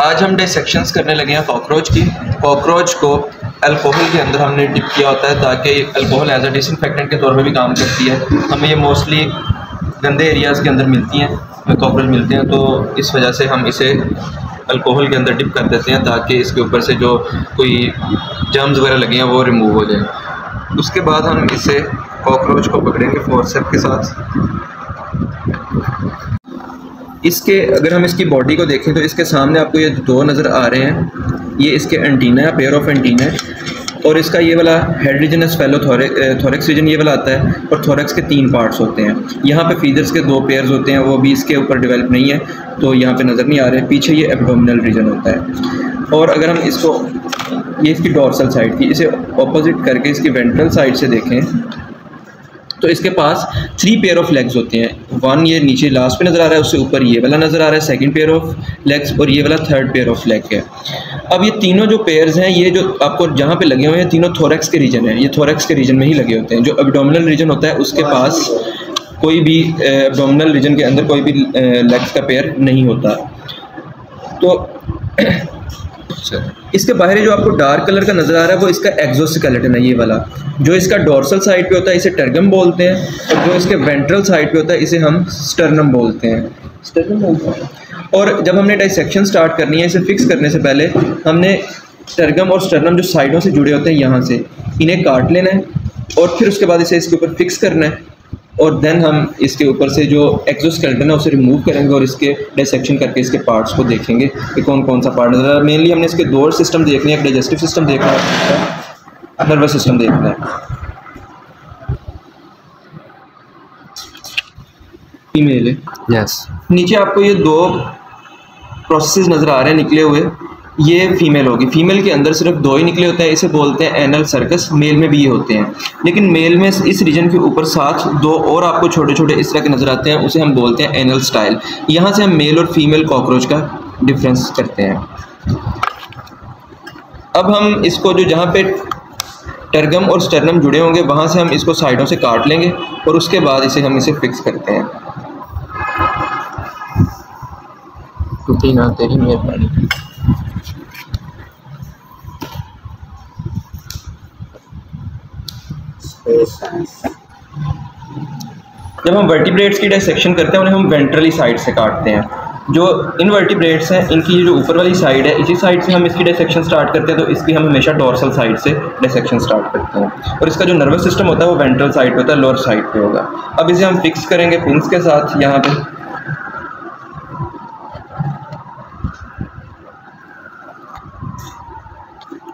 आज हम डिसेक्शंस करने लगे हैं कॉकरोच की। कॉकरोच को अल्कोहल के अंदर हमने डिप किया होता है ताकि अल्कोहल एज अ डिसइंफेक्टेंट के तौर पर भी काम करती है। हमें ये मोस्टली गंदे एरियाज़ के अंदर मिलती हैं, कॉकरोच मिलते हैं, तो इस वजह से हम इसे अल्कोहल के अंदर डिप कर देते हैं ताकि इसके ऊपर से जो कोई जर्म्स वगैरह लगे हैं वो रिमूव हो जाए। उसके बाद हम इसे कॉकरोच को पकड़ेंगे फोर्सेप के साथ। इसके अगर हम इसकी बॉडी को देखें तो इसके सामने आपको ये दो नज़र आ रहे हैं, ये इसके एंटीना है, पेयर ऑफ एंटीना है, और इसका ये वाला head region fellow thorax region ये वाला आता है, और थोरेक्स के 3 पार्ट्स होते हैं। यहाँ पे फीदर्स के 2 पेयर्स होते हैं, वो भी इसके ऊपर डेवलप नहीं है तो यहाँ पे नज़र नहीं आ रहे। पीछे ये एब्डोमिनल रीजन होता है। और अगर हम इसको, ये इसकी डोर्सल साइड थी, इसे ऑपोजिट करके इसकी वेंट्रल साइड से देखें तो इसके पास 3 पेयर ऑफ लेग्स होते हैं। 1 ये नीचे लास्ट पे नज़र आ रहा है, उससे ऊपर ये वाला नज़र आ रहा है, सेकंड पेयर ऑफ लेग्स, और ये वाला 3rd पेयर ऑफ लेग है। अब ये तीनों जो पेयर्स हैं, ये जो आपको जहाँ पे लगे हुए हैं, तीनों थोरेक्स के रीजन है। ये थोरेक्स के रीजन में ही लगे होते हैं। जो एब्डोमिनल रीजन होता है उसके पास कोई भी एब्डोमिनल रीजन के अंदर कोई भी लेग्स का पेयर नहीं होता। तो इसके बाहर जो आपको डार्क कलर का नज़र आ रहा है वो इसका एक्सोस्केलेटन है, ये वाला। जो इसका डोर्सल साइड पे होता है इसे टर्गम बोलते हैं, और जो इसके वेंट्रल साइड पे होता है इसे हम स्टर्नम बोलते हैं। स्टर्नम बोलते हैं। और जब हमने डाइसेक्शन स्टार्ट करनी है, इसे फिक्स करने से पहले हमने टर्गम और स्टर्नम जो साइडों से जुड़े होते हैं यहाँ से, इन्हें काट लेना है, और फिर उसके बाद इसे इसके ऊपर फिक्स करना है, और देन हम इसके ऊपर से जो एक्सोस्केलेटन है उसे रिमूव करेंगे और इसके डाइसेक्शन करके इसके पार्ट्स को देखेंगे कि कौन कौन सा पार्ट नजर आ रहा है। मेनली हमने इसके 2 सिस्टम देखने हैं, एक डाइजेस्टिव सिस्टम देखना है, नर्वस सिस्टम देखना है। फीमेल है, यस। नीचे आपको ये 2 प्रोसेसेस नज़र आ रहे हैं निकले हुए, ये फीमेल होगी। फीमेल के अंदर सिर्फ 2 ही निकले होते हैं, इसे बोलते हैं एनल सर्कस। मेल में भी ये होते हैं, लेकिन मेल में इस रीजन के ऊपर साथ 2 और आपको छोटे छोटे इस तरह के नज़र आते हैं, उसे हम बोलते हैं एनल स्टाइल। यहाँ से हम मेल और फीमेल कॉकरोच का डिफरेंस करते हैं। अब हम इसको जो जहाँ पे टर्गम और स्टर्नम जुड़े होंगे वहाँ से हम इसको साइडों से काट लेंगे, और उसके बाद हम इसे फिक्स करते हैं। तेरी मेहरबानी। जब हम वर्टिब्रेट्स की डाइसेक्शन करते हैं उन्हें हम वेंट्रली साइड से काटते हैं। जो इनवर्टिब्रेट्स हैं इनकी जो ऊपर वाली साइड है, इसी साइड से हम इसकी डाइसेक्शन स्टार्ट करते हैं, तो इसकी हम हमेशा डोर्सल साइड से डाइसेक्शन स्टार्ट करते हैं। और इसका जो नर्वस सिस्टम होता है वो वेंट्रल साइड पे होता है, लोअर साइड पे होगा। अब इसे हम फिक्स करेंगे पिन्स के साथ। यहाँ पे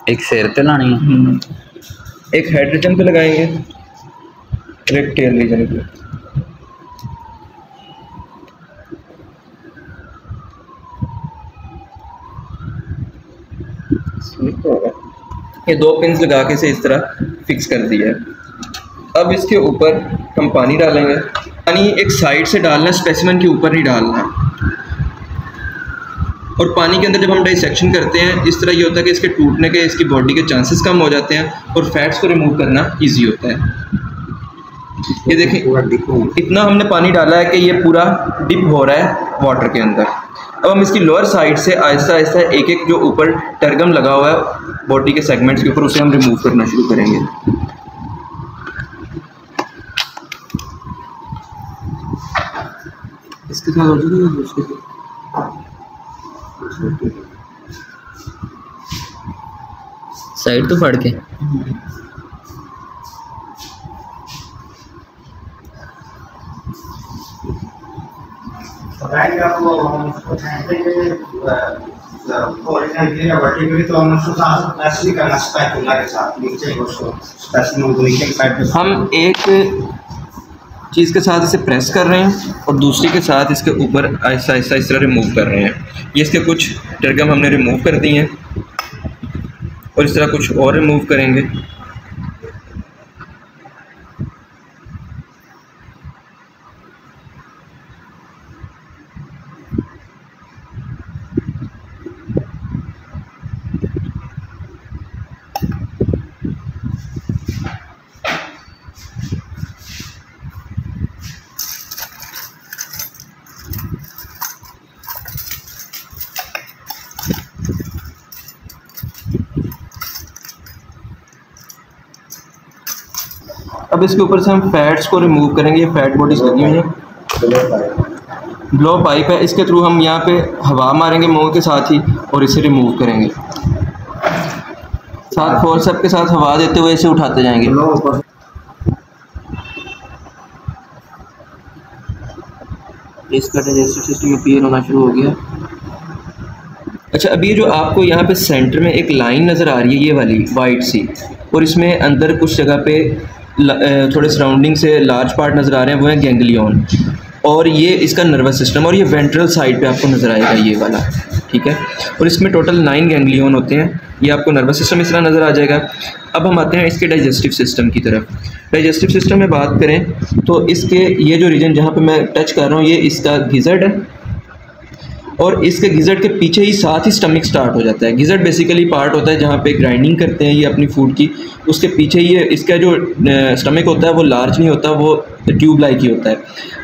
एक सिर पे लानी है, एक हेड रीजन पे लगाएंगे, एक टेल रीजन पे। ये 2 पिन्स लगा के इसे इस तरह फिक्स कर दिया है। अब इसके ऊपर हम पानी डालेंगे। पानी एक साइड से डालना है, स्पेसिमेन के ऊपर नहीं डालना है। और पानी के अंदर जब हम डाइसेक्शन करते हैं इस तरह ये होता है कि इसके टूटने के, इसकी बॉडी के चांसेस कम हो जाते हैं, और फैट्स को रिमूव करना इजी होता है। ये देखें, इतना हमने पानी डाला है कि ये पूरा डिप हो रहा है वाटर के अंदर। अब हम इसकी लोअर साइड से आहिस्ता आहिस्ता एक एक जो ऊपर टर्गम लगा हुआ है बॉडी के सेगमेंट्स के ऊपर, उसे हम रिमूव करना शुरू करेंगे। इसके साथ हो जाएगा साइड तो फाड़ के। हम एक चीज़ के साथ इसे प्रेस कर रहे हैं और दूसरी के साथ इसके ऊपर आहिस्ता आहिस्ता इस तरह रिमूव कर रहे हैं। ये इसके कुछ टर्गम हमने रिमूव कर दिए हैं, और इस तरह कुछ और रिमूव करेंगे। अब इसके ऊपर से हम फैट्स को रिमूव करेंगे। ये फैट बॉडीज लगी हुई हैं, ब्लो पाइप है, इसके थ्रू हम यहाँ पे हवा मारेंगे मुंह के साथ ही और इसे रिमूव करेंगे। साथ फोर्सेप के साथ हवा देते हुए इसे उठाते जाएंगे। इसका डाइजेस्टिव सिस्टम अपीयर होना शुरू हो गया। अच्छा, अभी जो आपको यहाँ पे सेंटर में एक लाइन नज़र आ रही है, ये वाली वाइट सी, और इसमें अंदर कुछ जगह पे थोड़े सराउंडिंग से लार्ज पार्ट नज़र आ रहे हैं, वो है गैंग्लियन, और ये इसका नर्वस सिस्टम, और ये वेंट्रल साइड पे आपको नज़र आएगा ये वाला, ठीक है। और इसमें टोटल 9 गैंग्लियन होते हैं। ये आपको नर्वस सिस्टम इस तरह नज़र आ जाएगा। अब हम आते हैं इसके डाइजेस्टिव सिस्टम की तरफ। डाइजेस्टिव सिस्टम में बात करें तो इसके ये जो रीजन जहाँ पे मैं टच कर रहा हूँ, ये इसका गिज़र्ड है, और इसके गिज़र्ड के पीछे ही साथ ही स्टमक स्टार्ट हो जाता है। गिज़र्ड बेसिकली पार्ट होता है जहाँ पे ग्राइंडिंग करते हैं ये अपनी फूड की, उसके पीछे ये इसका जो स्टमक होता है वो लार्ज नहीं होता, वो ट्यूब लाइक ही होता है।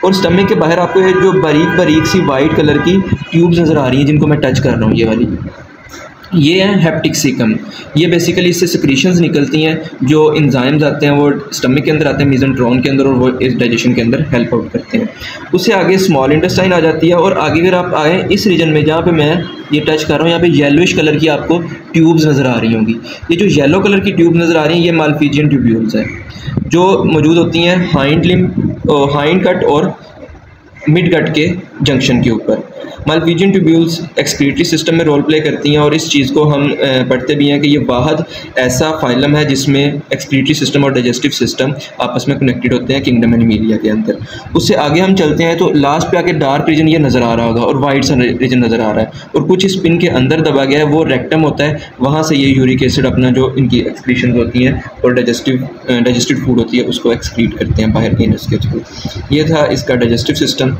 और स्टमक के बाहर आपको ये जो बारीक बारीक सी वाइट कलर की ट्यूब्स नज़र आ रही हैं, जिनको मैं टच कर रहा हूँ, ये वाली, ये है हेप्टिक सीकम। ये बेसिकली इससे सिक्रीशंस निकलती हैं, जो एंजाइम्स आते हैं वो स्टमक के अंदर आते हैं, मेसेंटेरोन के अंदर, और वो इस डाइजेशन के अंदर हेल्प आउट करते हैं। उससे आगे स्मॉल इंटेस्टाइन आ जाती है, और आगे अगर आप आए इस रीजन में जहाँ पे मैं ये टच कर रहा हूँ, यहाँ पे येलोइश कलर की आपको ट्यूब्स नज़र आ रही होंगी। ये जो येलो कलर की ट्यूब नज़र आ रही हैं, ये मालफिजियन ट्यूब्यूल्स हैं, जो मौजूद होती हैं हाइंड कट और मिड गट के जंक्शन के ऊपर। मालफिजियन ट्यूब्यूल्स एक्सक्रीटरी सिस्टम में रोल प्ले करती हैं, और इस चीज़ को हम पढ़ते भी हैं कि ये वाहद ऐसा फाइलम है जिसमें एक्सक्रीटरी सिस्टम और डाइजेस्टिव सिस्टम आपस में कनेक्टेड होते हैं किंगडम एनिमेलिया के अंदर। उससे आगे हम चलते हैं तो लास्ट पे आके डार्क रीजन ये नज़र आ रहा होगा, और वाइट सा रीजन नज़र आ रहा है, और कुछ स्पिन के अंदर दबा गया है, वो रेक्टम होता है। वहाँ से ये यूरिक एसिड अपना जो इनकी एक्सक्रीशन होती हैं और डाइजेस्टिव फूड होती है उसको एक्सक्रीट करते हैं बाहर के एनस के थ्रू। ये था इसका डाइजेस्टिव सिस्टम।